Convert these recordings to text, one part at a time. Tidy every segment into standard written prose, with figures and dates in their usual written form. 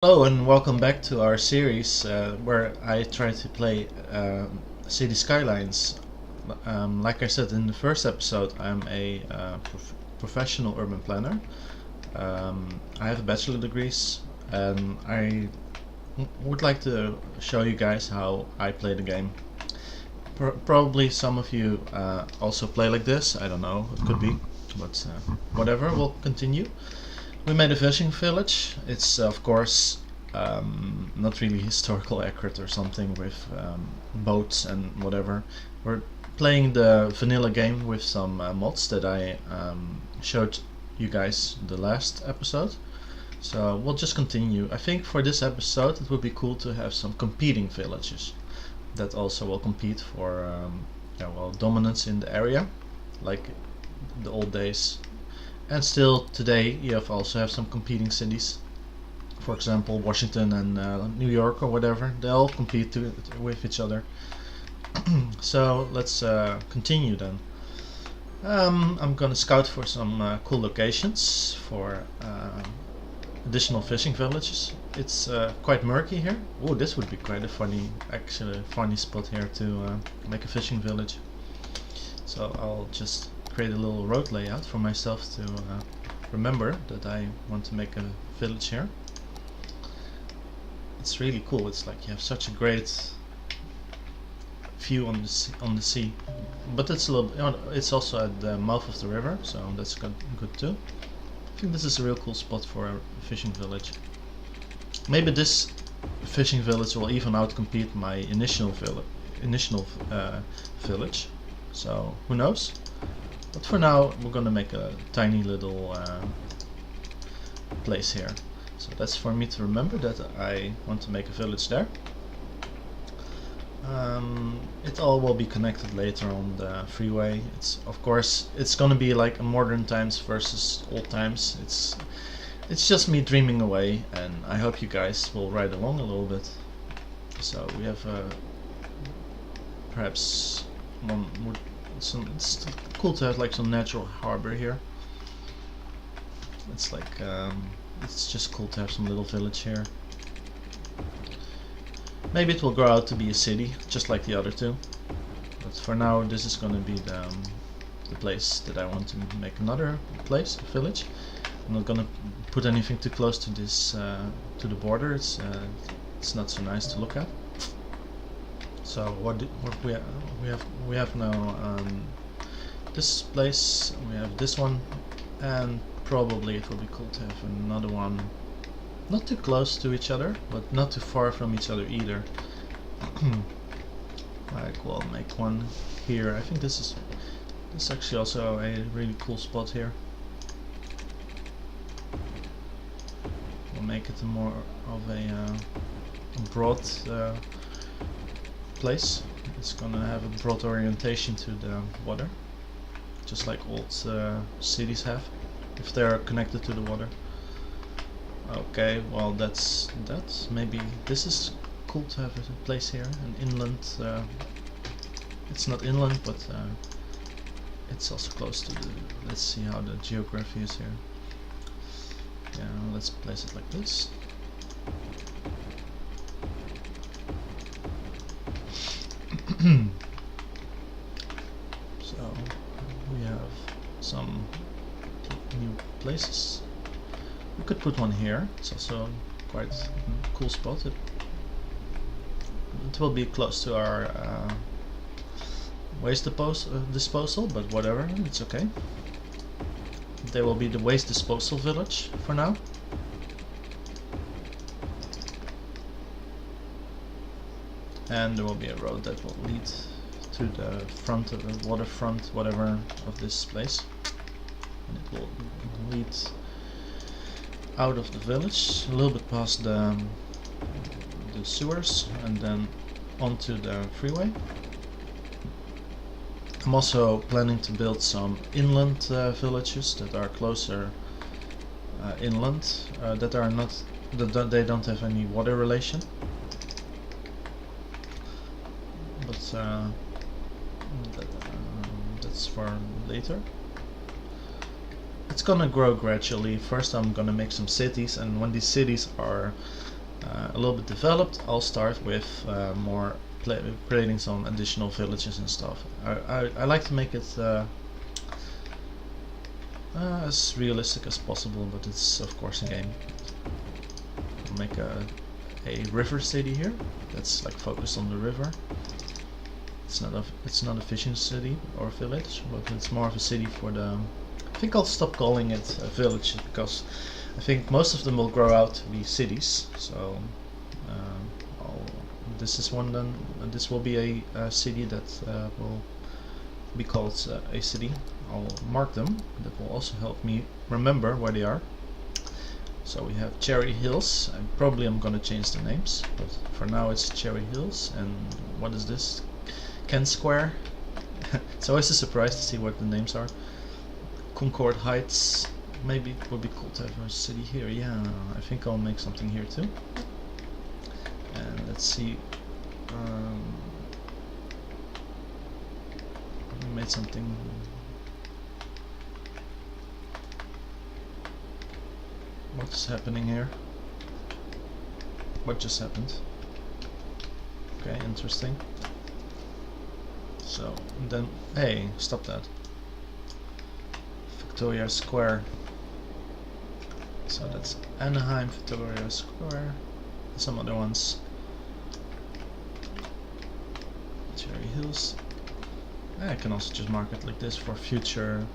Hello and welcome back to our series where I try to play City Skylines. Like I said in the first episode, I'm a professional urban planner. I have a bachelor degrees and I would like to show you guys how I play the game. Probably some of you also play like this, I don't know, it could be, but whatever, we'll continue. We made a fishing village. It's of course not really historical accurate or something with boats and whatever. We're playing the vanilla game with some mods that I showed you guys the last episode. So we'll just continue. I think for this episode it would be cool to have some competing villages that also will compete for dominance in the area, like the old days. And still today you also have some competing cities. For example, Washington and New York or whatever, they all compete with each other. So let's continue then. I'm gonna scout for some cool locations for additional fishing villages. It's quite murky here. Oh, this would be quite a funny spot here to make a fishing village. So I'll just create a little road layout for myself to remember that I want to make a village here. It's really cool. It's like you have such a great view on the sea, but it's a little. It's also at the mouth of the river, so that's good too. I think this is a real cool spot for a fishing village. Maybe this fishing village will even outcompete my initial village. So who knows? But for now, we're gonna make a tiny little place here. So that's for me to remember that I want to make a village there. It all will be connected later on the freeway. Of course it's gonna be like modern times versus old times. It's just me dreaming away, and I hope you guys will ride along a little bit. So we have perhaps one more. It's cool to have like some natural harbor here. It's like it's just cool to have some little village here. Maybe it will grow out to be a city, just like the other two. But for now, this is going to be the place that I want to make another place, a village. I'm not going to put anything too close to this to the border. It's not so nice to look at. So what we have now this place, we have this one, and probably it will be cool to have another one, not too close to each other, but not too far from each other either. Like we'll make one here. I think this is actually also a really cool spot here. We'll make it more of a broad place. It's gonna have a broad orientation to the water, just like old cities have, if they are connected to the water. Okay, well that's maybe this is cool to have a place here, an inland. It's not inland, but it's also close to the. Let's see how the geography is here. Yeah, let's place it like this. So we have some new places. We could put one here. It's also quite a cool spot. It will be close to our waste disposal, but whatever, it's okay. There will be the waste disposal village for now. And there will be a road that will lead to the front of the waterfront, whatever, of this place. And it will lead out of the village, a little bit past the sewers, and then onto the freeway. I'm also planning to build some inland villages that are closer inland, that are not they don't have any water relation. But that's for later. It's gonna grow gradually. First I'm gonna make some cities, and when these cities are a little bit developed, I'll start with more creating some additional villages and stuff. I like to make it as realistic as possible, but it's of course a game. I'll make a river city here that's like focused on the river. It's not a fishing city or village, but it's more of a city for the. I think I'll stop calling it a village because I think most of them will grow out to be cities. So this is one. Then this will be a city that will be called a city. I'll mark them. That will also help me remember where they are. So we have Cherry Hills, and probably I'm gonna change the names, but for now it's Cherry Hills. And what is this? Kent Square. It's always a surprise to see what the names are. Concord Heights. Maybe it would be cool to have a city here. Yeah, I think I'll make something here too. And let's see. I made something. What's happening here? What just happened? Okay, interesting. So then, hey, stop that. Victoria Square. So that's Anaheim, Victoria Square, some other ones. Cherry Hills. I can also just mark it like this for future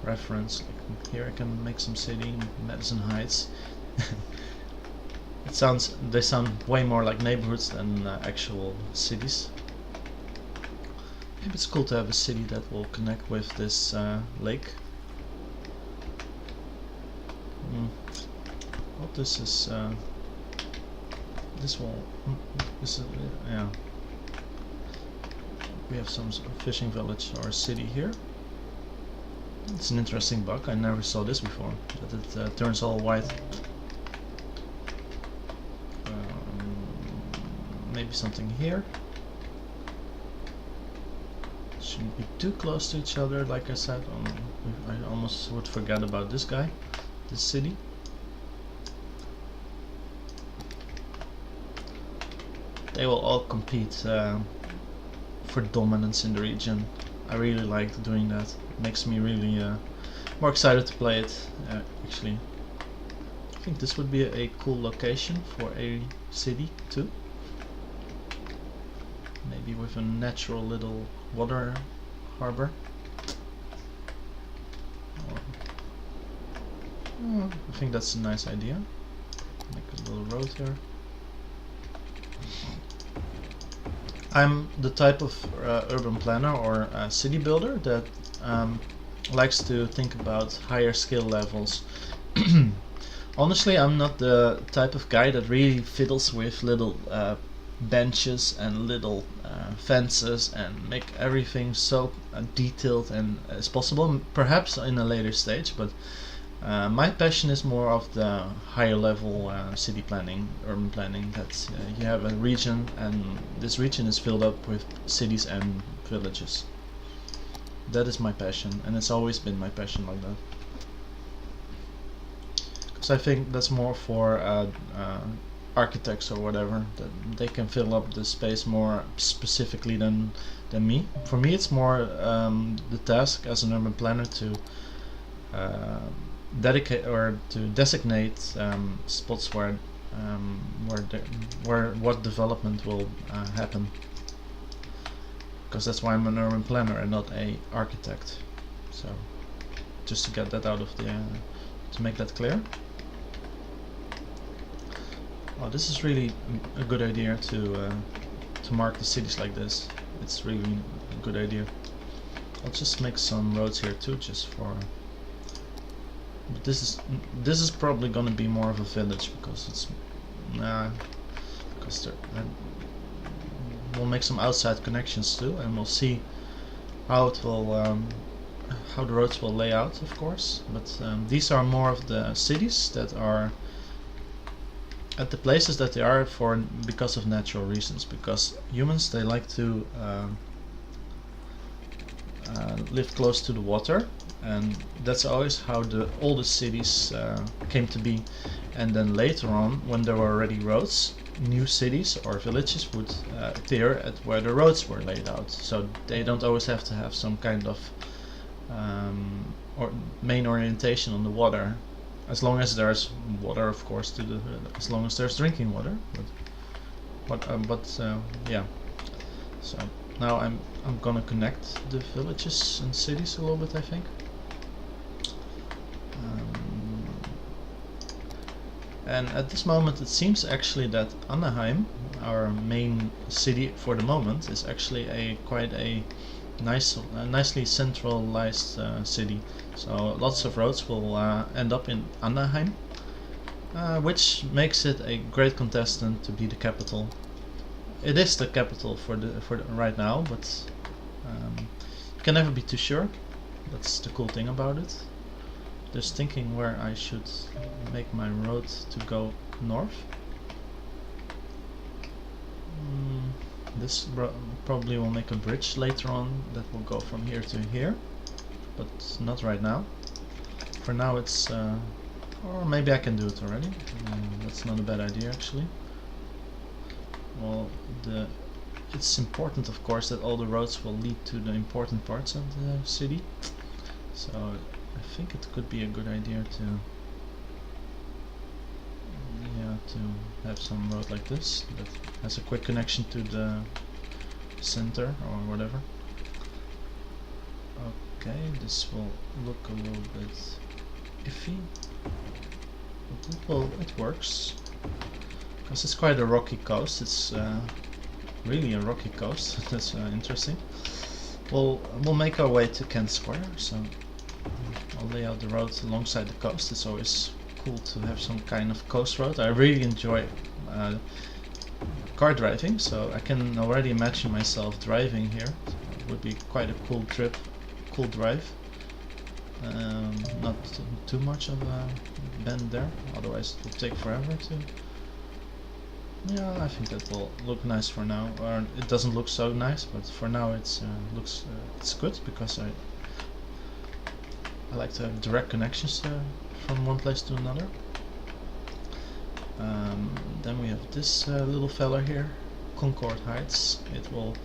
reference. Like here I can make some city, Madison Heights. They sound way more like neighborhoods than actual cities. Maybe it's cool to have a city that will connect with this lake. Well, this is yeah. We have some fishing village or city here. It's an interesting bug. I never saw this before. That it turns all white. Maybe something here. Shouldn't be too close to each other, like I said. I almost would forget about this guy, this city. They will all compete for dominance in the region. I really like doing that. It makes me really more excited to play it. Actually, I think this would be a cool location for a city too. Maybe with a natural little water harbor. I think that's a nice idea. Make a little road here. I'm the type of urban planner or city builder that likes to think about higher skill levels. Honestly, I'm not the type of guy that really fiddles with little benches and little fences and make everything so detailed and as possible, perhaps in a later stage, but my passion is more of the higher level city planning, urban planning, that you have a region and this region is filled up with cities and villages. That is my passion, and it's always been my passion like that. Because I think that's more for architects or whatever, that they can fill up the space more specifically than me. For me it's more the task as an urban planner to dedicate or to designate spots where what development will happen, because that's why I'm an urban planner and not a architect. So just to get that out of the to make that clear. Oh, this is really a good idea to mark the cities like this. It's really a good idea. I'll just make some roads here too, just for. But this is probably gonna be more of a village because it's because we'll make some outside connections too, and we'll see how it will how the roads will lay out, of course. But these are more of the cities that are at the places that they are for because of natural reasons. Because humans, they like to lived close to the water, and that's always how the oldest cities came to be. And then later on, when there were already roads, new cities or villages would appear at where the roads were laid out. So they don't always have to have some kind of or main orientation on the water, as long as there's water, of course, as long as there's drinking water. But yeah. So now I'm gonna connect the villages and cities a little bit, I think. And at this moment it seems actually that Anaheim, our main city for the moment, is actually quite a nicely centralized city. So lots of roads will end up in Anaheim, which makes it a great contestant to be the capital. It is the capital for right now, but you can never be too sure. That's the cool thing about it. Just thinking where I should make my road to go north. This probably will make a bridge later on that will go from here to here, but not right now. For now it's, or maybe I can do it already. That's not a bad idea actually. Well, it's important, of course, that all the roads will lead to the important parts of the city. So I think it could be a good idea to have some road like this that has a quick connection to the center or whatever. Okay, this will look a little bit iffy, but it works. Because it's quite a rocky coast. It's really a rocky coast. That's interesting. We'll make our way to Kent Square. So I'll lay out the road alongside the coast. It's always cool to have some kind of coast road. I really enjoy car driving, so I can already imagine myself driving here. It would be quite a cool trip, cool drive. Not too much of a bend there, otherwise it will take forever to. Yeah, I think that will look nice for now. Or it doesn't look so nice, but for now it's it's good because I like to have direct connections from one place to another. Then we have this little fella here, Concord Heights. It will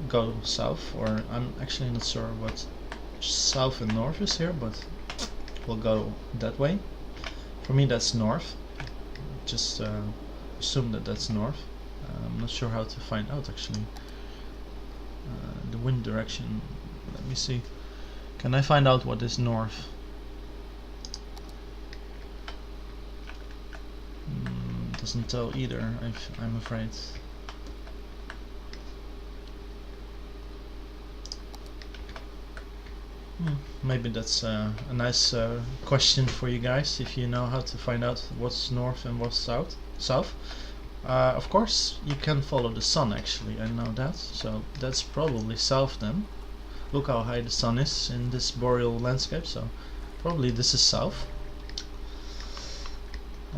go south, or I'm actually not sure what south and north is here, but we'll go that way. For me that's north. Just assume that that's north. I'm not sure how to find out actually. The wind direction, let me see. Can I find out what is north? Doesn't tell either, I'm afraid. Maybe that's a nice question for you guys, if you know how to find out what's north and what's south. Of course, you can follow the sun actually, I know that. So that's probably south then. Look how high the sun is in this boreal landscape, so probably this is south.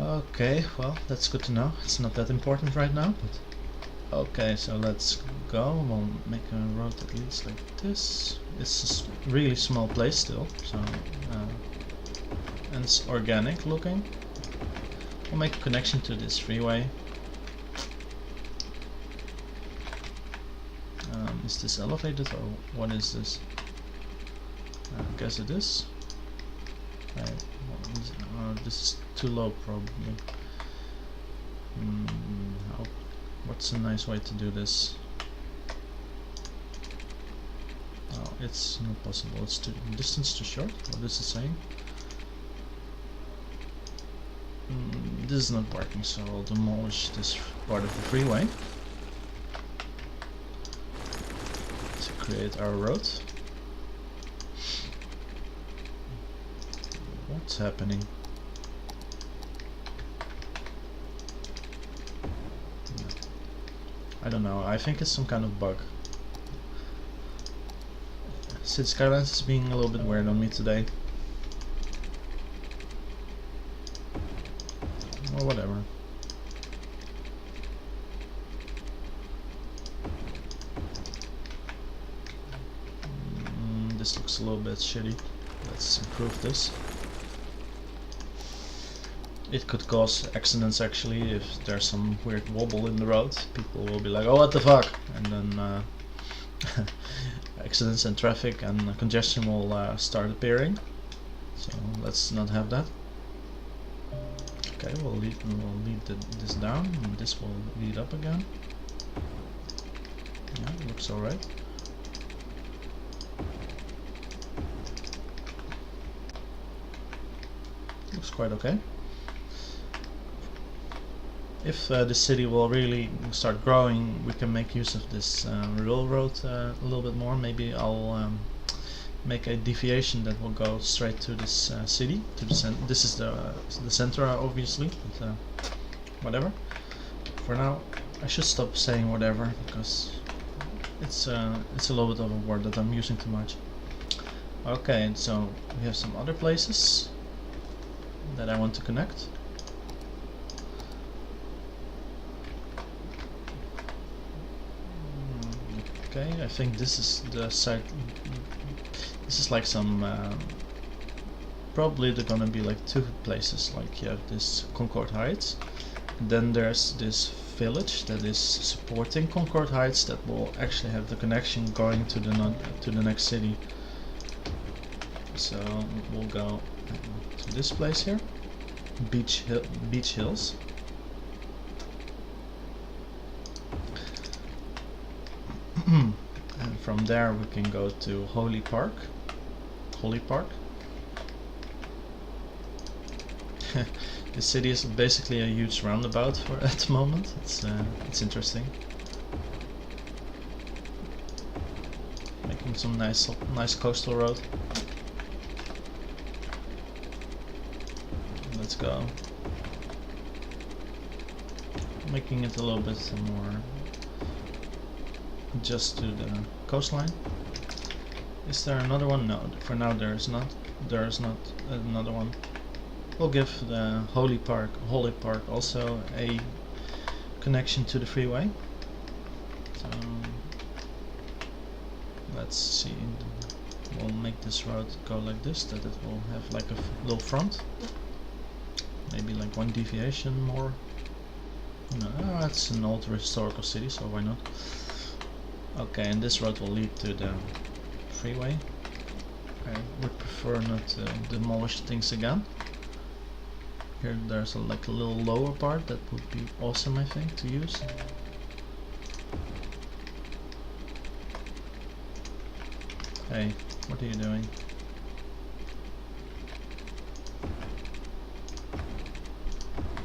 Okay, well, that's good to know. It's not that important right now, but okay, so let's go. We'll make a road at least like this. It's a really small place still, so and it's organic looking. We'll make a connection to this freeway. Is this elevated or what is this? I guess it is. This is too low probably. What's a nice way to do this? Oh, it's not possible. It's too distance too short. What is it saying? This is not working, so I'll demolish this part of the freeway to create our road. What's happening? I don't know, I think it's some kind of bug. City Skylines is being a little bit weird on me today. Or whatever. this looks a little bit shitty. Let's improve this. It could cause accidents actually if there's some weird wobble in the road. People will be like, oh, what the fuck? And then accidents and traffic and congestion will start appearing. So let's not have that. Okay, we'll lead this down, and this will lead up again. Yeah, looks alright. Looks quite okay. If the city will really start growing, we can make use of this railroad a little bit more. Maybe I'll make a deviation that will go straight to this city. To the this is the center, obviously. But, whatever. For now, I should stop saying whatever because it's a little bit of a word that I'm using too much. Okay, and so we have some other places that I want to connect. Okay, I think this is the site. This is like some. Probably they're gonna be like two places. Like you have this Concord Heights, then there's this village that is supporting Concord Heights that will actually have the connection going to the next city. So we'll go to this place here, Beach Hills. And from there we can go to Holly Park. The city is basically a huge roundabout for at the moment. It's interesting. Making some nice coastal road. Let's go. Making it a little bit more just to the coastline. Is there another one? No, for now there is not. There is not another one. We'll give the Holly Park also a connection to the freeway. So let's see. We'll make this road go like this, that it will have like a little front. Maybe like one deviation more. No, it's an old historical city, so why not? Okay, and this road will lead to the freeway. I would prefer not to demolish things again. Here there's like a little lower part that would be awesome, I think, to use. Hey, what are you doing?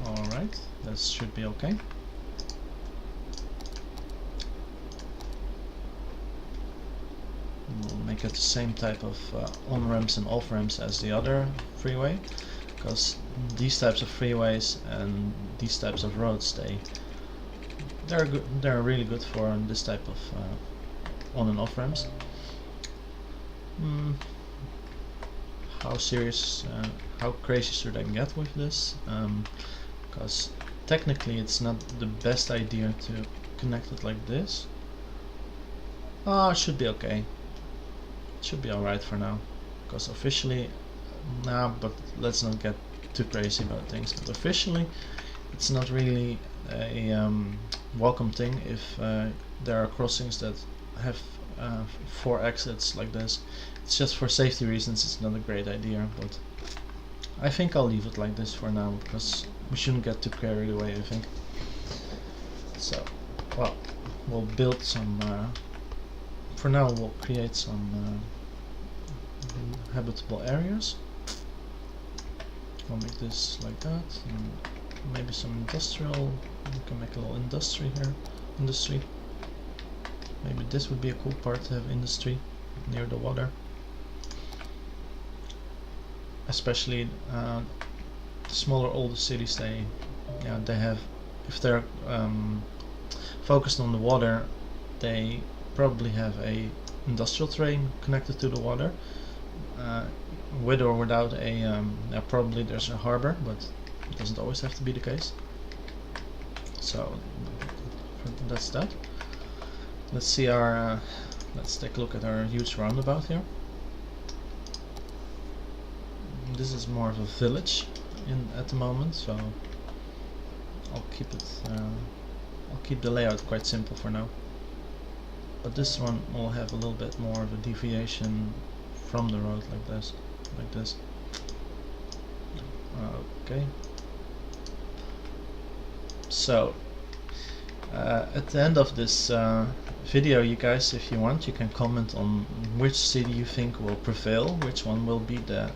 Alright, that should be okay. We'll make it the same type of on-ramps and off-ramps as the other freeway, because these types of freeways and these types of roads, they're really good for this type of on and off ramps. How serious, how crazy should I get with this? Because technically it's not the best idea to connect it like this. Oh, it should be okay. It should be alright for now, because officially, nah, but let's not get too crazy about things. But officially, it's not really a welcome thing if there are crossings that have 4 exits like this. It's just for safety reasons, it's not a great idea, but I think I'll leave it like this for now, because we shouldn't get too carried away, I think. So, well, we'll build some, for now we'll create some habitable areas. We'll make this like that, and maybe some industrial. We can make a little industry here. Maybe this would be a cool part to have industry near the water. Especially smaller, older cities. They have, if they're focused on the water, they probably have a industrial train connected to the water. With or without a probably there's a harbor, but it doesn't always have to be the case. So that's that. Let's see our let's take a look at our huge roundabout here. this is more of a village at the moment, so I'll keep it. I'll keep the layout quite simple for now. But this one will have a little bit more of a deviation from the road, like this, like this. Okay. So at the end of this video, you guys, if you want, you can comment on which city you think will prevail, which one will be the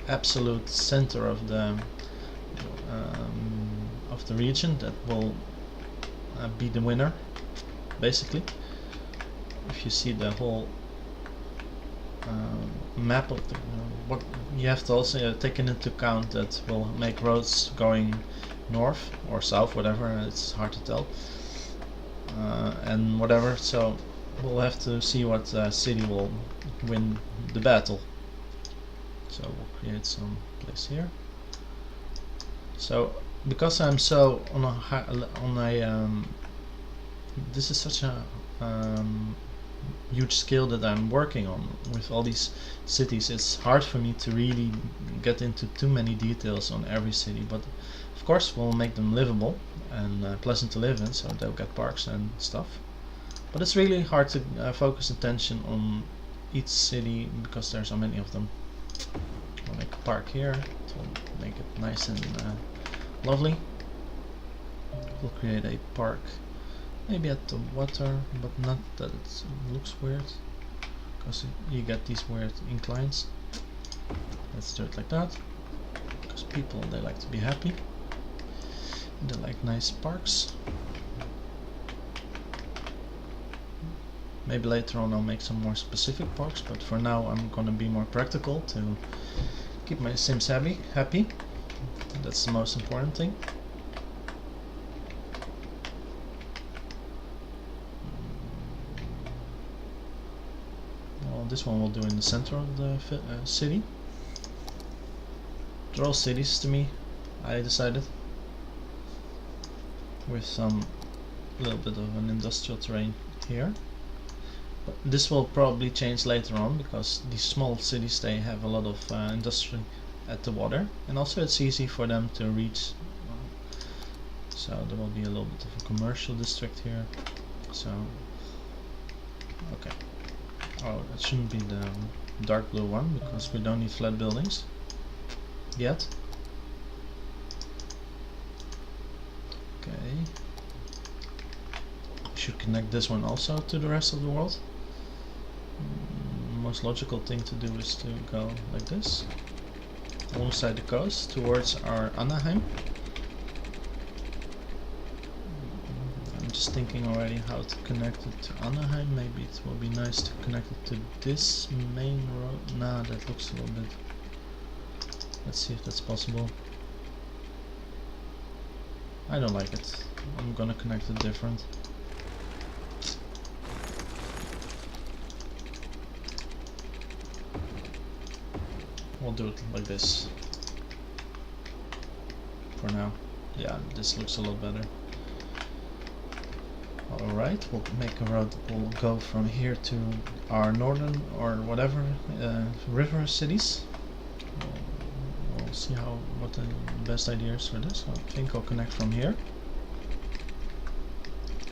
absolute center of the region that will be the winner, basically. If you see the whole map of the what you have to also take into account that will make roads going north or south, whatever, it's hard to tell, and whatever, so we'll have to see what city will win the battle. So we'll create some place here. So because I'm so on a this is such a huge scale that I'm working on with all these cities, it's hard for me to really get into too many details on every city, but of course we'll make them livable and pleasant to live in, so they'll get parks and stuff. But it's really hard to focus attention on each city because there's so many of them. I'll make a park here to make it nice and lovely. We'll create a park maybe at the water, but not that it looks weird, because you get these weird inclines. Let's do it like that, because people, they like to be happy, they like nice parks. Maybe later on I'll make some more specific parks, but for now I'm gonna be more practical to keep my Sims happy. That's the most important thing. This one we'll do in the center of the city. They're all cities to me, I decided, with some little bit of an industrial terrain here. But this will probably change later on, because these small cities, they have a lot of industry at the water, and also it's easy for them to reach. So there will be a little bit of a commercial district here. So okay. Oh, that shouldn't be the dark blue one, because we don't need flat buildings yet. Okay. We should connect this one also to the rest of the world. Most logical thing to do is to go like this, alongside the coast towards our Anaheim. Just thinking already how to connect it to Anaheim. Maybe it will be nice to connect it to this main road. Nah, that looks a little bit. Let's see if that's possible. I don't like it. I'm gonna connect it different. We'll do it like this for now. Yeah, this looks a lot better. Alright, we'll make a road that will go from here to our northern or whatever river cities. We'll see what the best idea is for this. I think I'll connect from here.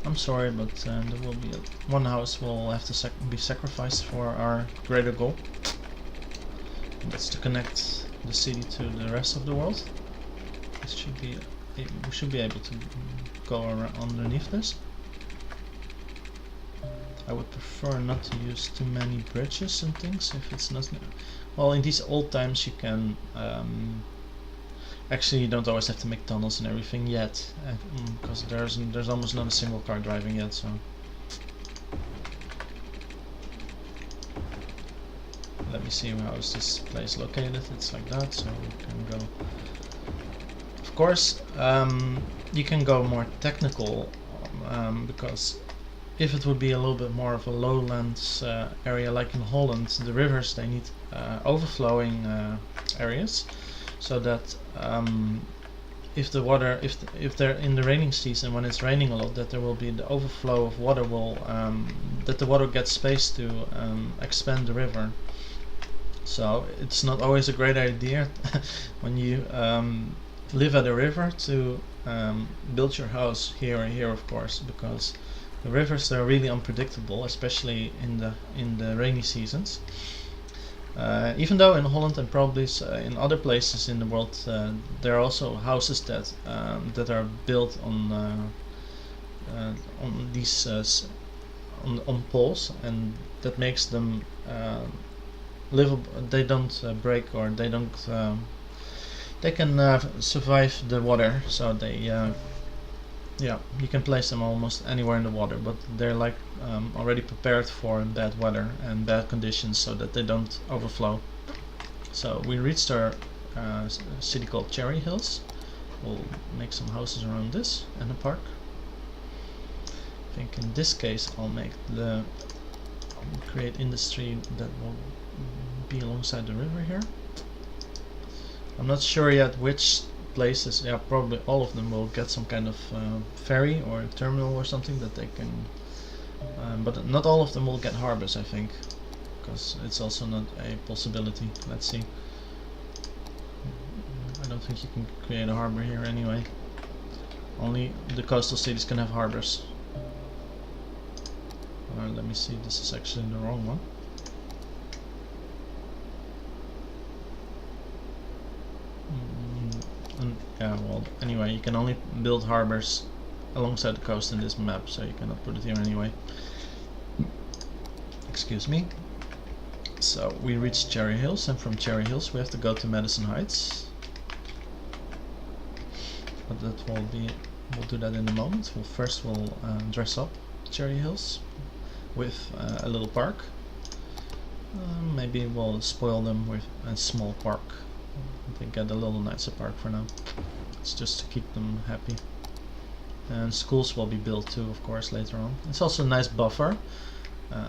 I'm sorry, but there will be one house will have to be sacrificed for our greater goal. And that's to connect the city to the rest of the world. This should be, we should be able to go around underneath this. I would prefer not to use too many bridges and things if it's not. Well, in these old times you can actually, you don't always have to make tunnels and everything yet, because there's almost not a single car driving yet. So let me see, how is this place located. It's like that, so we can go. Of course, you can go more technical, because if it would be a little bit more of a lowlands area like in Holland, the rivers, they need overflowing areas, so that if the water, if they're in the raining season when it's raining a lot, that there will be the overflow of water will that the water gets space to expand the river. So it's not always a great idea when you live at a river to build your house here and here, of course, because the rivers are really unpredictable, especially in the rainy seasons. Even though in Holland and probably in other places in the world, there are also houses that are built on these on poles, and that makes them livable. They don't break, or they don't. They can survive the water, so they yeah, you can place them almost anywhere in the water, but they're like already prepared for bad weather and bad conditions, so that they don't overflow. So we reached our city called Cherry Hills. We'll make some houses around this and a park. I think in this case I'll create industry that will be alongside the river here. I'm not sure yet which places, yeah, probably all of them will get some kind of ferry or terminal or something that they can, but not all of them will get harbors, I think, because it's also not a possibility. Let's see. I don't think you can create a harbor here anyway. Only the coastal cities can have harbors. Let me see, this is actually the wrong one. Yeah, well, anyway, you can only build harbors alongside the coast in this map, so you cannot put it here anyway. Excuse me. So we reached Cherry Hills, and from Cherry Hills we have to go to Madison Heights. But that will be, we'll do that in a moment. We'll dress up Cherry Hills with a little park. Maybe we'll spoil them with a small park. They get a little nicer park for now. It's just to keep them happy. And schools will be built too, of course, later on. It's also a nice buffer.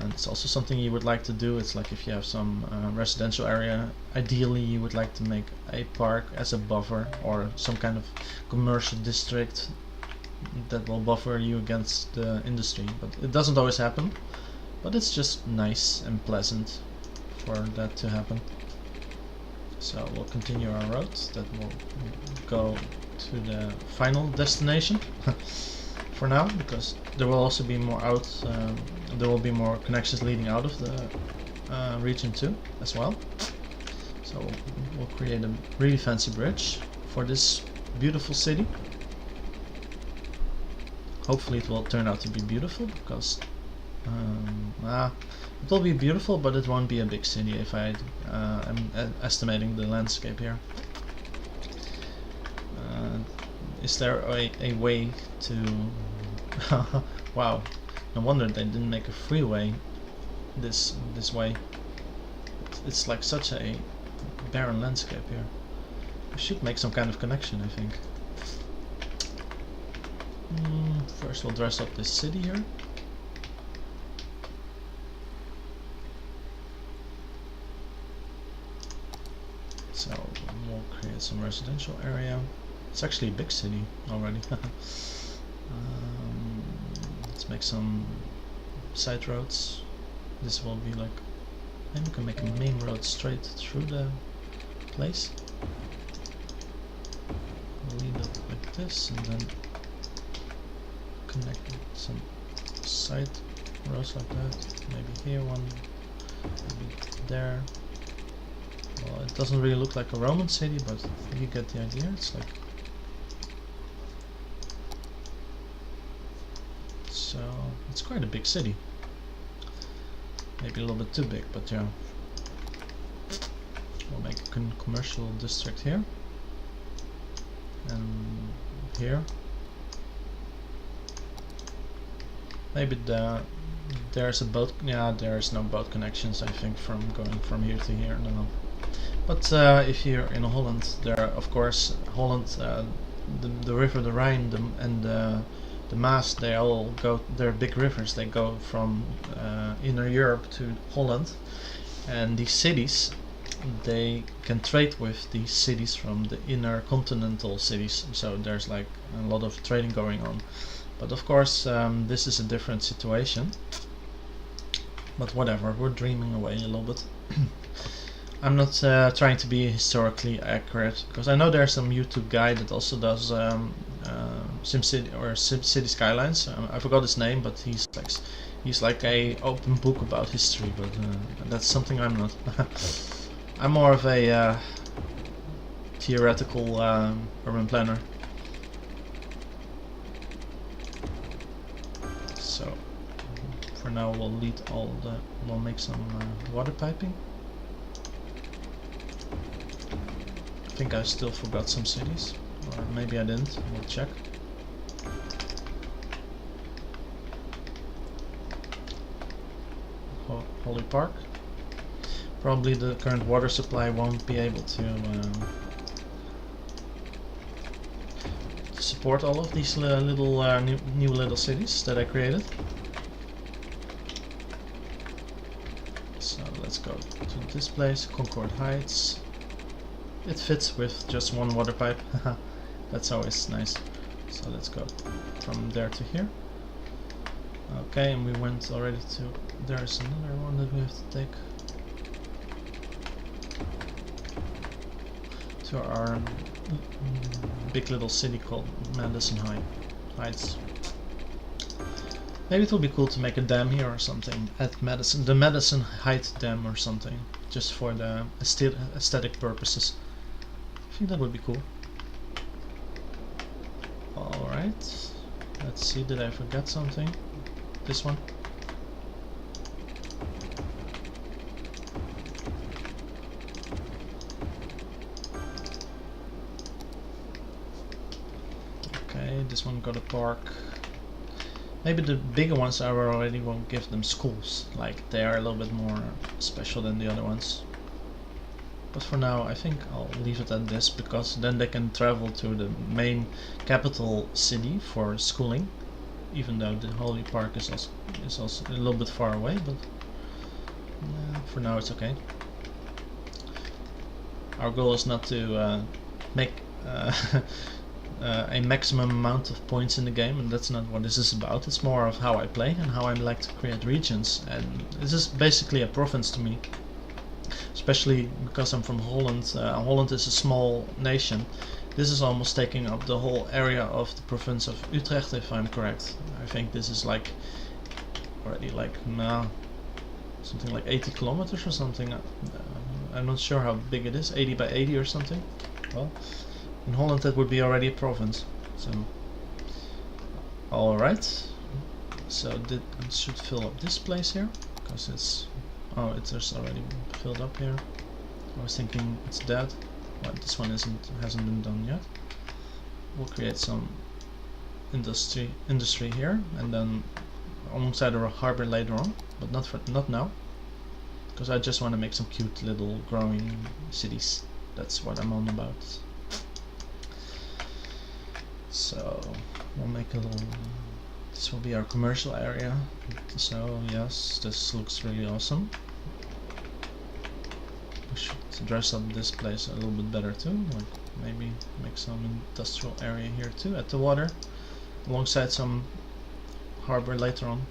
It's also something you would like to do. It's like if you have some residential area, ideally you would like to make a park as a buffer, or some kind of commercial district that will buffer you against the industry. But it doesn't always happen. But it's just nice and pleasant for that to happen. So we'll continue our route that will go to the final destination for now, because there will also be more there will be more connections leading out of the region too as well. So we'll create a really fancy bridge for this beautiful city. Hopefully it will turn out to be beautiful, because it will be beautiful, but it won't be a big city if I am estimating the landscape here. Is there a way to... Wow, no wonder they didn't make a freeway this way. It's like such a barren landscape here. We should make some kind of connection, I think. First we'll dress up this city here. So we'll create some residential area. It's actually a big city already. Let's make some side roads. This will be like, maybe we can make a main road straight through the place. We'll leave it like this, and then connect some side roads like that. Maybe here one, maybe there. Well, it doesn't really look like a Roman city, but you get the idea. It's like... So, it's quite a big city. Maybe a little bit too big, but yeah. We'll make a commercial district here. And here. Maybe there's a boat... Yeah, there's no boat connections, I think, from going from here to here. No. But if you're in Holland, there are, of course, Holland, the river, the Rhine, and the Maas, they all go, they're big rivers, they go from inner Europe to Holland, and these cities, they can trade with these cities from the inner continental cities, so there's like a lot of trading going on. But of course, this is a different situation, but whatever, we're dreaming away a little bit. I'm not trying to be historically accurate, because I know there's some YouTube guy that also does SimCity or City Skylines. I forgot his name, but he's like a open book about history. But that's something I'm not. I'm more of a theoretical urban planner. So for now, we'll make some water piping. I think I still forgot some cities, or maybe I didn't. We'll check. Holy Park. Probably the current water supply won't be able to support all of these little new little cities that I created. So let's go to this place, Concord Heights. It fits with just one water pipe. That's always nice. So let's go from there to here. Okay, and we went already to... There's another one that we have to take. To our big little city called Madison Heights. Maybe it will be cool to make a dam here or something at Madison. The Madison Heights Dam or something. Just for the aesthetic purposes. I think that would be cool. Alright. Let's see, did I forget something? This one? Okay, this one got a park. Maybe the bigger ones I already won't give them schools. Like, they are a little bit more special than the other ones. But for now, I think I'll leave it at this, because then they can travel to the main capital city for schooling, even though the Holy Park is also a little bit far away, but for now it's okay. Our goal is not to make a maximum amount of points in the game, and that's not what this is about. It's more of how I play and how I like to create regions, and this is basically a province to me. Especially because I'm from Holland. Holland is a small nation. This is almost taking up the whole area of the province of Utrecht, if I'm correct. I think this is like already like something like 80 kilometers or something. I'm not sure how big it is, 80 by 80 or something. Well, in Holland that would be already a province. So, alright. So I should fill up this place here, because it's... Oh, it's just already filled up here. I was thinking it's dead. Well, this one hasn't been done yet. We'll create some industry here, and then alongside a harbor later on, but not now, because I just want to make some cute little growing cities. That's what I'm on about. So we'll make a little. This will be our commercial area. So yes, this looks really awesome. We should dress up this place a little bit better too, like maybe make some industrial area here too at the water, alongside some harbor later on.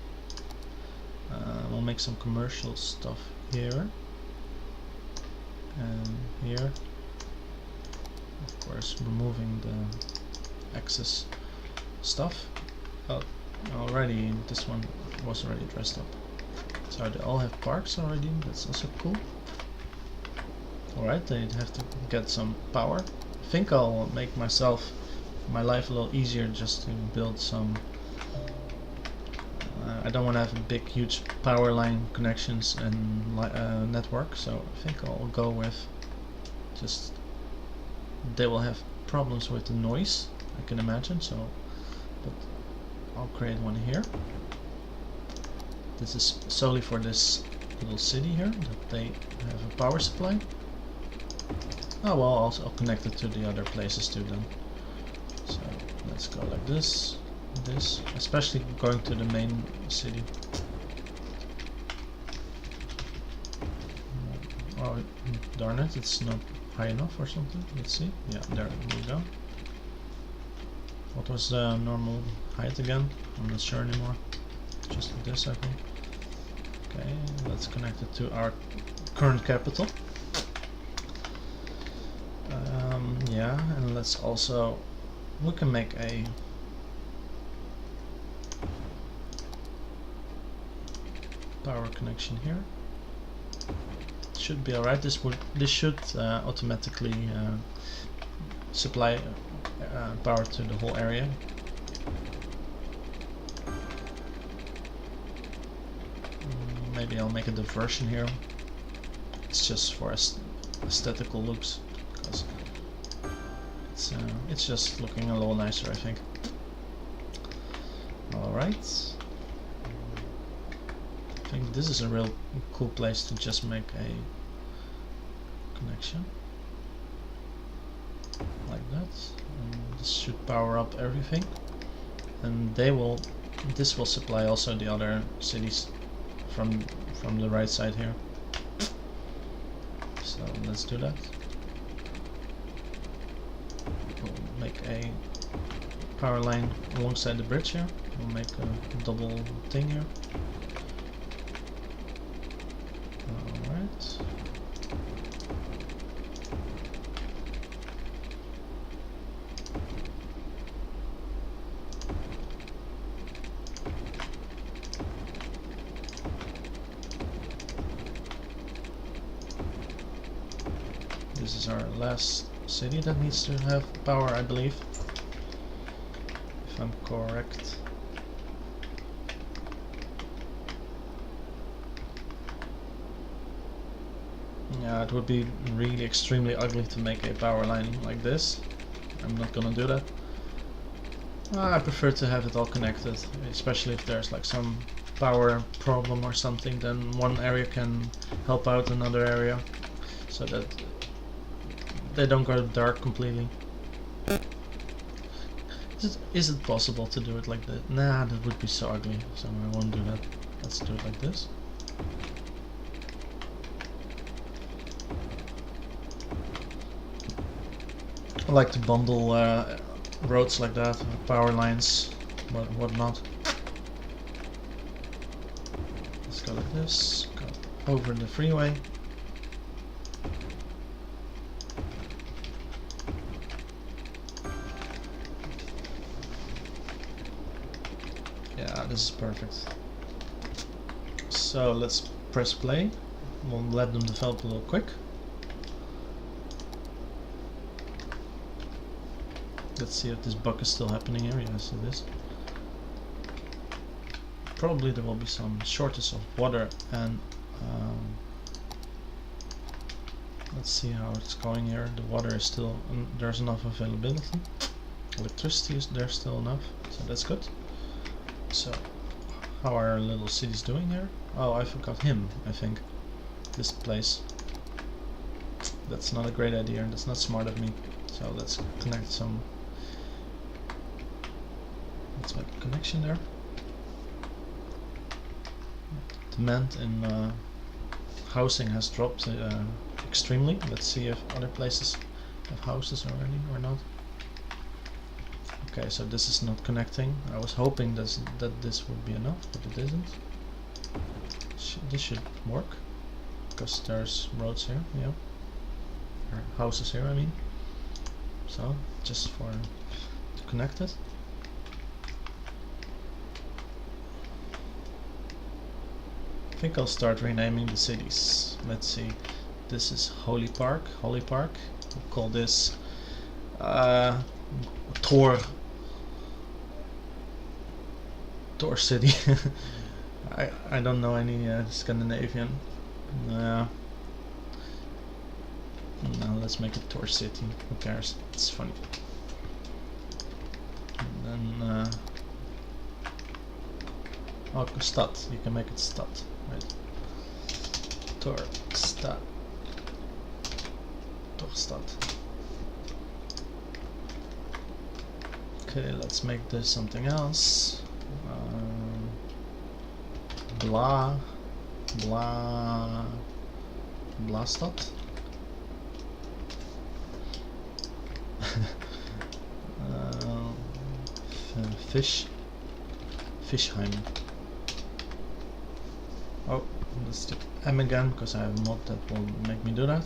We'll make some commercial stuff here and here. Of course, removing the excess stuff. Oh, already this one was already dressed up. So they all have parks already. That's also cool. Alright, they have to get some power. I think I'll make my life a little easier just to build some. I don't want to have a big, huge power line connections and network, so I think I'll go with just. They will have problems with the noise, I can imagine. So, but I'll create one here. This is solely for this little city here, that they have a power supply. Oh well, I'll connect it to the other places too then. So let's go like this, especially going to the main city. Oh darn it, it's not high enough or something. Let's see. Yeah, there we go. What was the normal height again? I'm not sure anymore. Just this, I think. Okay, let's connect it to our current capital. Yeah, and let's also, we can make a power connection here. Should be alright. This should automatically supply power to the whole area. Maybe I'll make a diversion here. It's just for aesthetical looks, because it's just looking a little nicer, I think. Alright. I think this is a real cool place to just make a connection. Like that. And this should power up everything. And this will supply also the other cities from the right side here. So let's do that. We'll make a power line alongside the bridge here. We'll make a double thing here. Alright. This is our last city that needs to have power, I believe, if I'm correct. Yeah, it would be really extremely ugly to make a power line like this. I'm not gonna do that. I prefer to have it all connected, especially if there's like some power problem or something, then one area can help out another area, so that they don't go dark completely. Is it possible to do it like that? Nah, that would be so ugly, so I won't do that. Let's do it like this. I like to bundle roads like that, power lines, whatnot. Let's go like this, go over the freeway. Yeah, this is perfect. So let's press play. We'll let them develop a little quick. Let's see if this bug is still happening here. Yes, it is. Probably there will be some shortage of water, and let's see how it's going here. The water is still, there's enough availability. Electricity is there's still enough, so that's good. So, how are our little cities doing here? Oh, I forgot him, I think. This place. That's not a great idea, that's not smart of me. So let's connect some. Let's make a connection there. Demand in housing has dropped extremely. Let's see if other places have houses already or not. Okay, so this is not connecting. I was hoping that this would be enough, but it isn't. This should work, because there's roads here, yeah. Or houses here, I mean. So, just to connect it. I think I'll start renaming the cities. Let's see. This is Holly Park. We'll call this Tor City. I don't know any Scandinavian. No, let's make it Tor City. Who cares? It's funny. And then oh, Stad. You can make it Stad, right? Tor Stad. Stad. Okay, let's make this something else. Blastad. Fishheim. Oh, let's do M again, because I have a mod that will make me do that.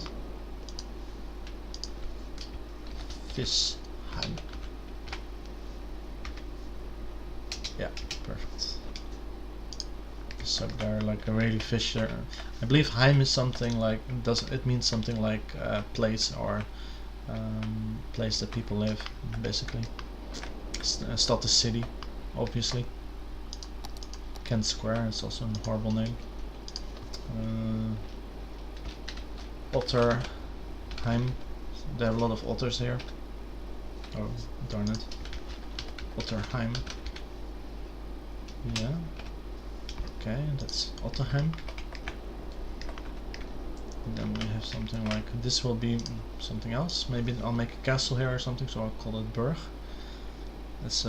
Visheim. Yeah, perfect. So there, like a really fisher. I believe Heim is something like it means something like place or place that people live, basically. Stad is city, obviously. Kent Square is also a horrible name. Otterheim. They have a lot of otters here. Oh, darn it. Otterheim. Yeah. Okay, that's Otterheim. And then we have something like this will be something else. Maybe I'll make a castle here or something, so I'll call it Burg. That's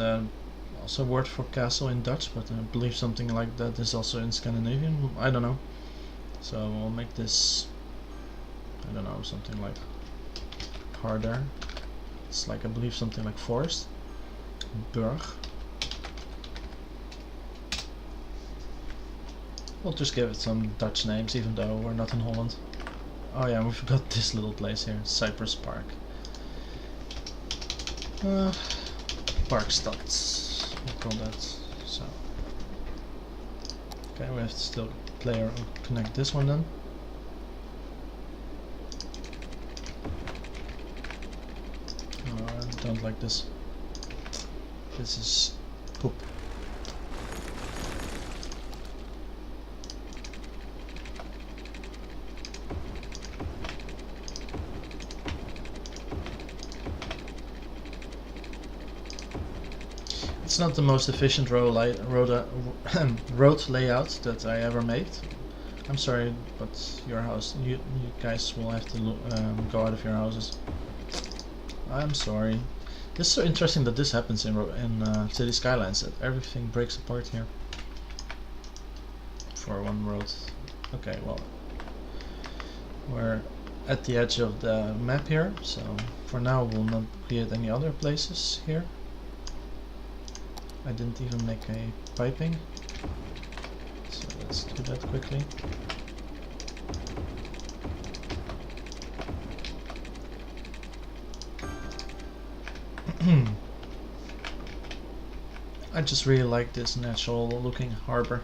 also a word for castle in Dutch, but I believe something like that is also in Scandinavian. I don't know. So we'll make this, I don't know, something like harder. It's like, I believe, something like forest. Burg. We'll just give it some Dutch names, even though we're not in Holland. Oh yeah, we forgot this little place here, Cypress Park. Parkstad, we'll call that. So, okay, we have to still connect this one then. Oh, I don't like this. This is poop. It's not the most efficient road layout that I ever made. I'm sorry, but your house, you guys will have to go out of your houses. I'm sorry. It's so interesting that this happens in City Skylines, that everything breaks apart here for one road. Okay, well, we're at the edge of the map here, so for now we'll not create any other places here. I didn't even make a piping, so let's do that quickly. I just really like this natural looking harbor.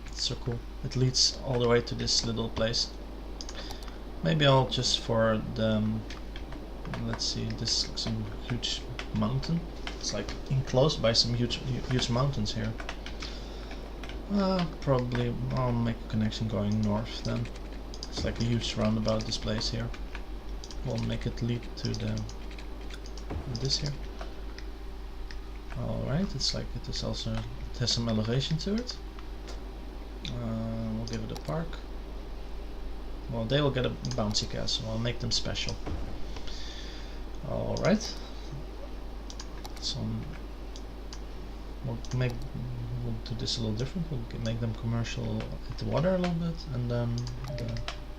It's so cool. It leads all the way to this little place. Maybe I'll just for the let's see, this looks some huge mountain. It's like enclosed by some huge mountains here. Probably I'll make a connection going north then. It's like a huge roundabout, this place here. We'll make it lead to this here. Alright, it's like it has some elevation to it. We'll give it a park. Well, they will get a bouncy castle. I'll make them special. Alright. We'll do this a little different. We'll make them commercial at the water a little bit, and then the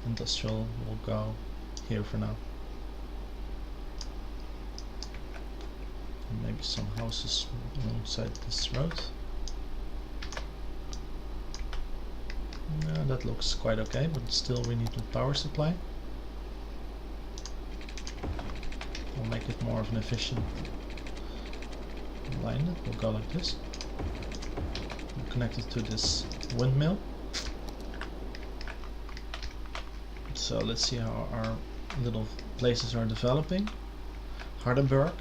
industrial will go here for now. And maybe some houses alongside this road. Yeah, that looks quite okay, but still we need a power supply. We'll make it more of an efficient line. It will go like this. We'll connect it to this windmill. So let's see how our little places are developing. Hardenberg.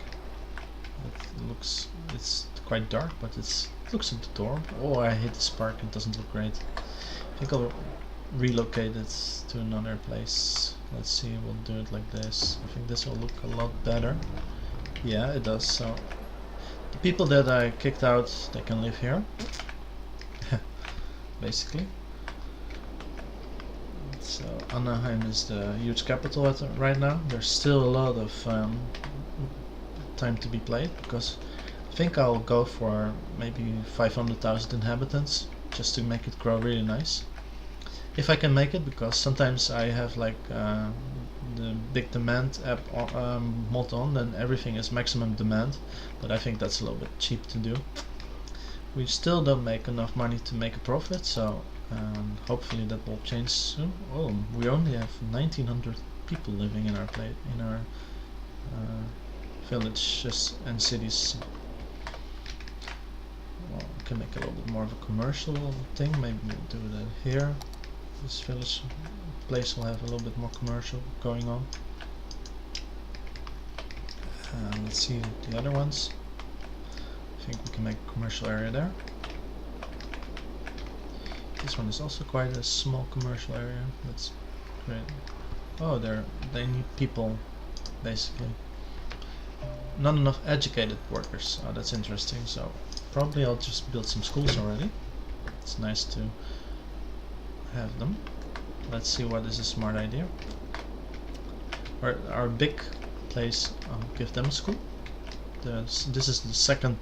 It's quite dark, but it looks adorable. Oh, I hate this park, it doesn't look great. I think I'll relocate it to another place. Let's see, we'll do it like this. I think this will look a lot better. Yeah, it does. So the people that I kicked out, they can live here. Basically. So Anaheim is the huge capital right now. There's still a lot of time to be played, because I think I'll go for maybe 500,000 inhabitants just to make it grow really nice. If I can make it, because sometimes I have like the big demand app mod on, then everything is maximum demand, but I think that's a little bit cheap to do. We still don't make enough money to make a profit, so hopefully that will change soon. Oh, we only have 1900 people living in our villages and cities. Well, we can make a little bit more of a commercial thing. Maybe we'll do that here. This village place will have a little bit more commercial going on. Let's see the other ones. I think we can make a commercial area there. This one is also quite a small commercial area. That's great. Oh, they need people, basically. Not enough educated workers. Oh, that's interesting. So probably I'll just build some schools already. It's nice to have them. Let's see what is a smart idea. Our big place, I'll give them a school. This is the second.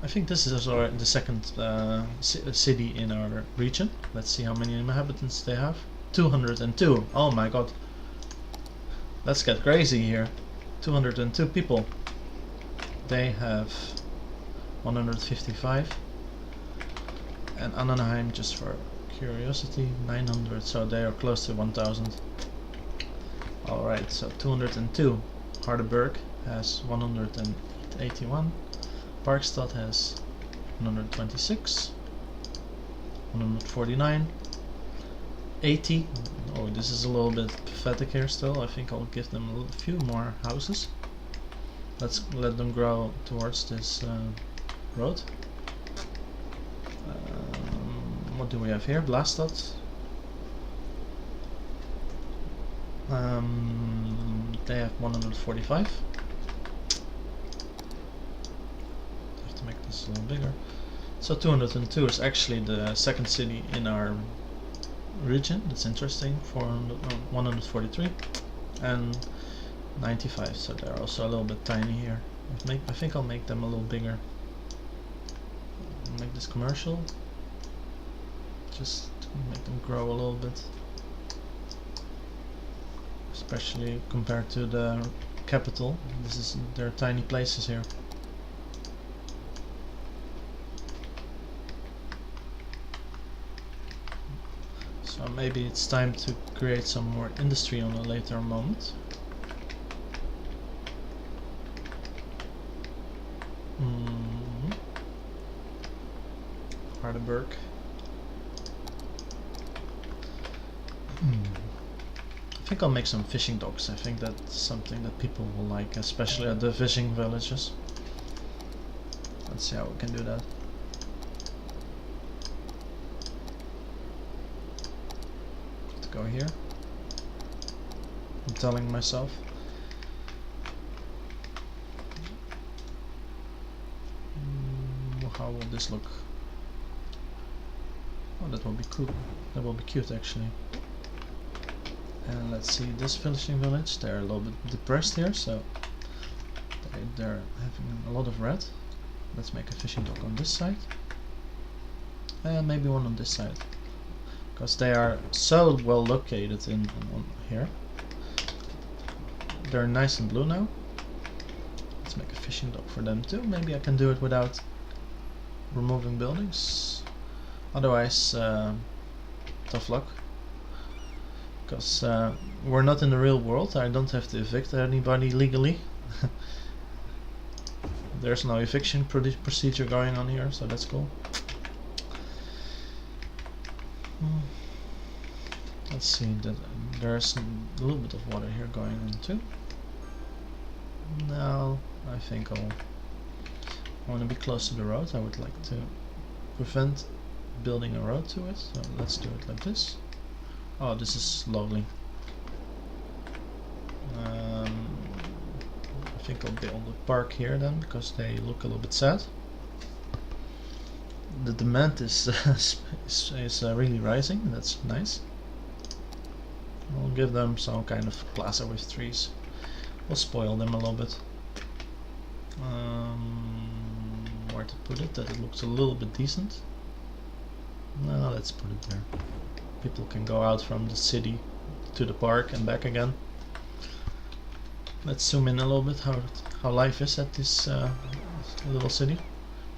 I think this is already the second city in our region. Let's see how many inhabitants they have. 202. Oh my god. Let's get crazy here. 202 people. They have 155. And Annenheim, just for curiosity, 900. So they are close to 1000. Alright, so 202. Hardenberg has 181. Parkstad has 126. 149. 80. Oh, this is a little bit pathetic here still. I think I'll give them a few more houses. Let's let them grow towards this road. What do we have here? Blastad. They have 145. Have to make this a little bigger. So 202 is actually the second city in our region. That's interesting. 143 and 95. So they're also a little bit tiny here. I think I'll make them a little bigger. Make this commercial. Just to make them grow a little bit. Especially compared to the capital. They're tiny places here. So maybe it's time to create some more industry on a later moment. Hardenberg. I think I'll make some fishing docks. I think that's something that people will like, especially at the fishing villages. Let's see how we can do that. Let's go here. I'm telling myself. How will this look? Oh, that will be cool. That will be cute actually. And let's see this fishing village. They're a little bit depressed here, so they're having a lot of red. Let's make a fishing dock on this side. And maybe one on this side. Because they are so well located in here. They're nice and blue now. Let's make a fishing dock for them too. Maybe I can do it without removing buildings. Otherwise, tough luck. Because we're not in the real world. I don't have to evict anybody legally. There's no eviction procedure going on here, so that's cool. Let's see, that there's a little bit of water here going on too. Now I think I want to be close to the road. I would like to prevent building a road to it, so let's do it like this. Oh, this is lovely. I think I'll build a park here then, because they look a little bit sad. The demand is really rising. That's nice. We'll give them some kind of plaza with trees. We'll spoil them a little bit. Where to put it that it looks a little bit decent. No, let's put it there. People can go out from the city to the park and back again. Let's zoom in a little bit how life is at this little city.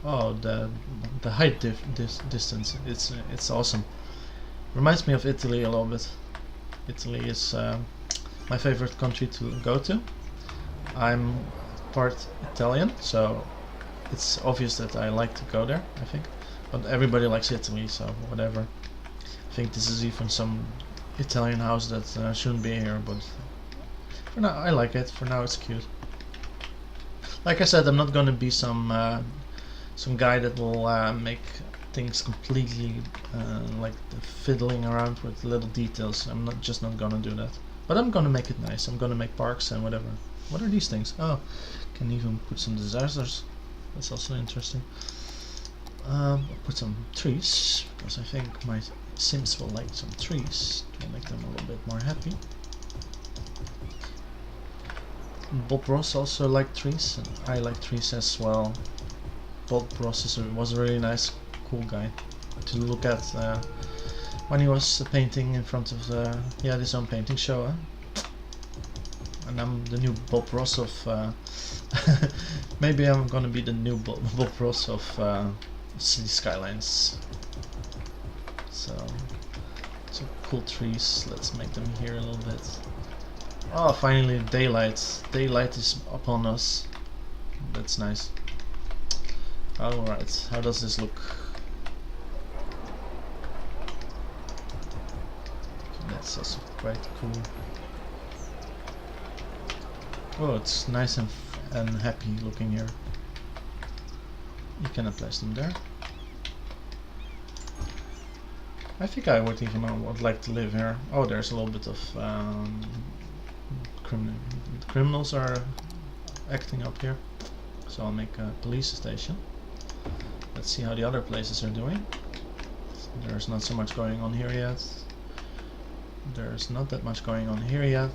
Oh, the height distance, it's awesome. Reminds me of Italy a little bit. Italy is my favorite country to go to. I'm part Italian, so it's obvious that I like to go there, I think. But everybody likes Italy, so whatever. I think this is even some Italian house that shouldn't be here, but for now I like it. For now it's cute. Like I said, I'm not gonna be some guy that will make things completely like fiddling around with little details. I'm not gonna do that. But I'm gonna make it nice. I'm gonna make parks and whatever. What are these things? Oh, can even put some disasters. That's also interesting. I'll put some trees because I think my Sims will like some trees to make them a little bit more happy. Bob Ross also liked trees, and I like trees as well. Bob Ross was a really nice, cool guy to look at when he was painting in front of the. He had his own painting show, and I'm the new Bob Ross of. Maybe I'm gonna be the new Bob Ross of City Skylines. So cool trees. Let's make them here a little bit. Oh, finally daylight. Daylight is upon us. That's nice. Alright, how does this look? That's also quite cool. Oh, it's nice and happy looking here. You cannot place them there. I think I would like to live here. Oh, there's a little bit of criminals are acting up here. So I'll make a police station. Let's see how the other places are doing. There's not so much going on here yet. There's not that much going on here yet.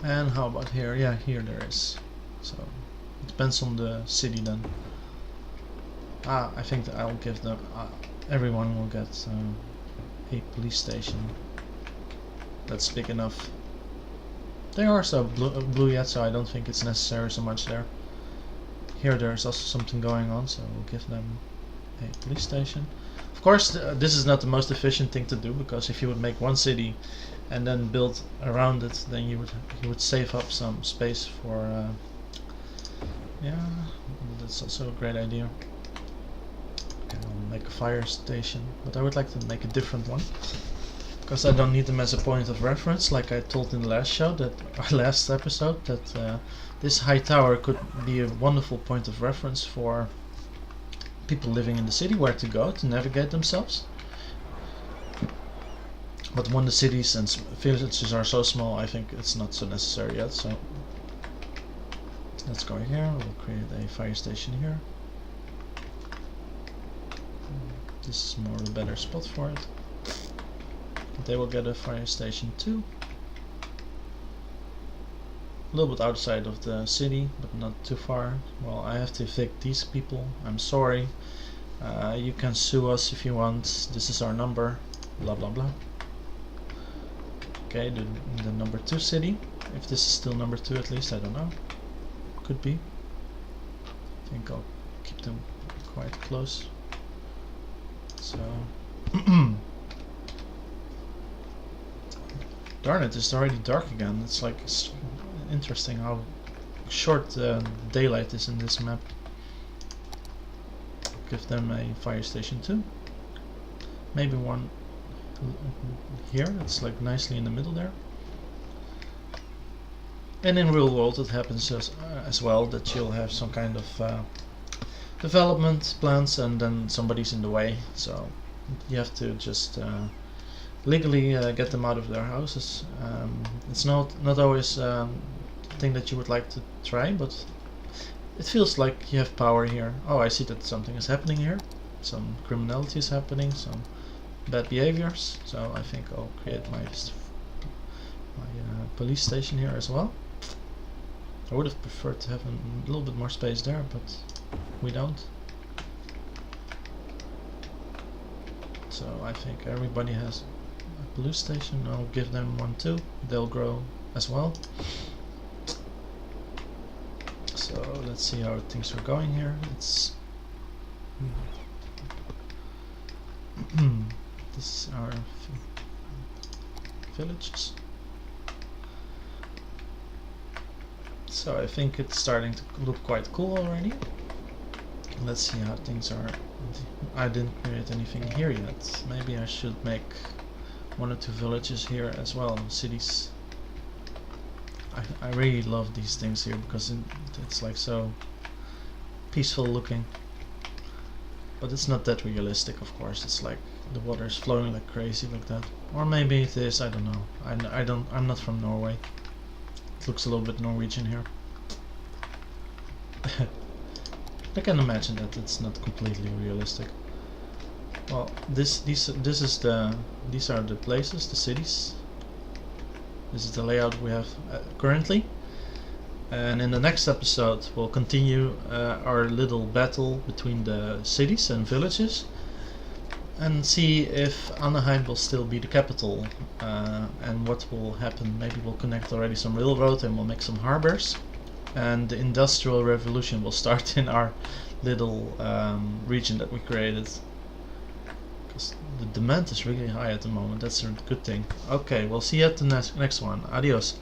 And how about here? Yeah, here there is. So it depends on the city then. I think that I'll give them. Everyone will get a police station. That's big enough. They are so blue yet, so I don't think it's necessary so much there. Here there's also something going on, so we'll give them a police station. Of course, this is not the most efficient thing to do, because if you would make one city and then build around it, then you would save up some space for. Yeah, that's also a great idea. Okay, I'll make a fire station, but I would like to make a different one, because I don't need them as a point of reference, like I told in the last show, that our last episode, that this high tower could be a wonderful point of reference for people living in the city, where to go to navigate themselves. But when the cities and villages are so small, I think it's not so necessary yet. So let's go here. We'll create a fire station here. This is more of a better spot for it. They will get a fire station too. A little bit outside of the city, but not too far. Well, I have to evict these people. I'm sorry. You can sue us if you want. This is our number. Blah blah blah. Okay, the number 2 city. If this is still number 2 at least, I don't know. Could be. I think I'll keep them quite close. So... Darn it, it's already dark again. It's like interesting how short daylight is in this map. Give them a fire station too. Maybe one here, it's like nicely in the middle there. And in real world it happens as well, that you'll have some kind of development plans and then somebody's in the way, so you have to just legally get them out of their houses. It's not always the thing that you would like to try, but it feels like you have power here. Oh, I see that something is happening here. Some criminality is happening, some bad behaviors. So I think I'll create my police station here as well. I would have preferred to have a little bit more space there, but we don't. So I think everybody has a police station. I'll give them one too. They'll grow as well. So let's see how things are going here. It's this is our villages. So I think it's starting to look quite cool already. Let's see how things are. I didn't create anything here yet. Maybe I should make 1 or 2 villages here as well, cities. I really love these things here because it's like so peaceful looking. But it's not that realistic, of course. It's like the water is flowing like crazy like that. Or maybe it is, I don't know. I'm not from Norway. It looks a little bit Norwegian here. I can imagine that it's not completely realistic. Well, these are the places, the cities. This is the layout we have currently. And in the next episode we'll continue our little battle between the cities and villages and see if Anaheim will still be the capital and what will happen. Maybe we'll connect already some railroad and we'll make some harbors, and the industrial revolution will start in our little region that we created, because the demand is really high at the moment. That's a good thing. Okay, we'll see you at the next one. Adios.